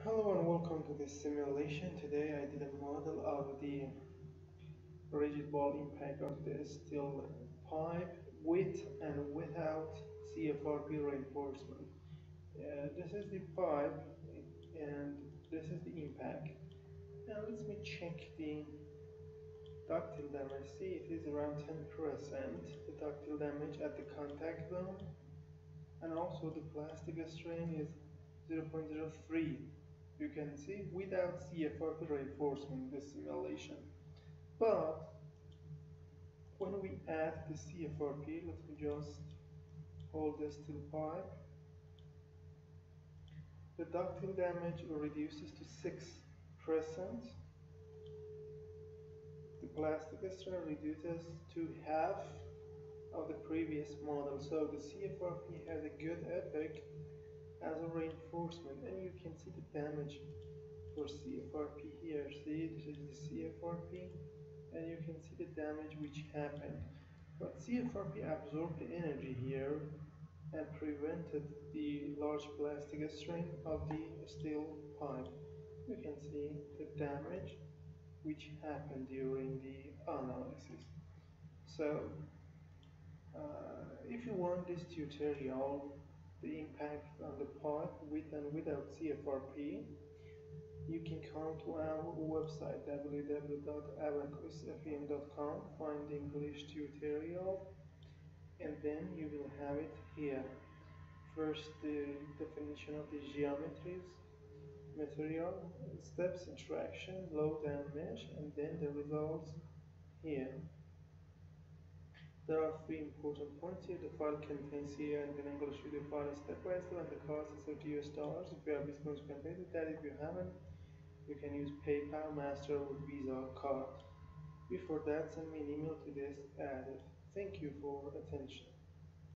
Hello and welcome to this simulation. Today I did a model of the rigid ball impact of the steel pipe with and without CFRP reinforcement. This is the pipe and this is the impact. Now let me check the ductile damage. See, it is around 10%, the ductile damage at the contact zone, and also the plastic strain is 0.03. You can see without CFRP reinforcement this simulation. But when we add the CFRP, let me just hold this steel pipe, the ductile damage reduces to 6%, the plastic strain reduces to half of the previous model. So the CFRP has a good effect as a reinforcement, and you can see the damage for CFRP here. See, this is the CFRP, and you can see the damage which happened. But CFRP absorbed the energy here and prevented the large plastic strain of the steel pipe. You can see the damage which happened during the analysis. So, if you want this tutorial, the impact on the pipe with and without CFRP, you can come to our website www.abaqusfm.com, find the English tutorial, and then you will have it here. First, the definition of the geometries, material, steps, interaction, load and mesh, and then the results here. There are three important points here. The file contains here and in English video file step by step, and the cost is $30. If you have response, you can pay with that. If you haven't, you can use PayPal, Master, or Visa card. Before that, send me an email to this added. Thank you for attention.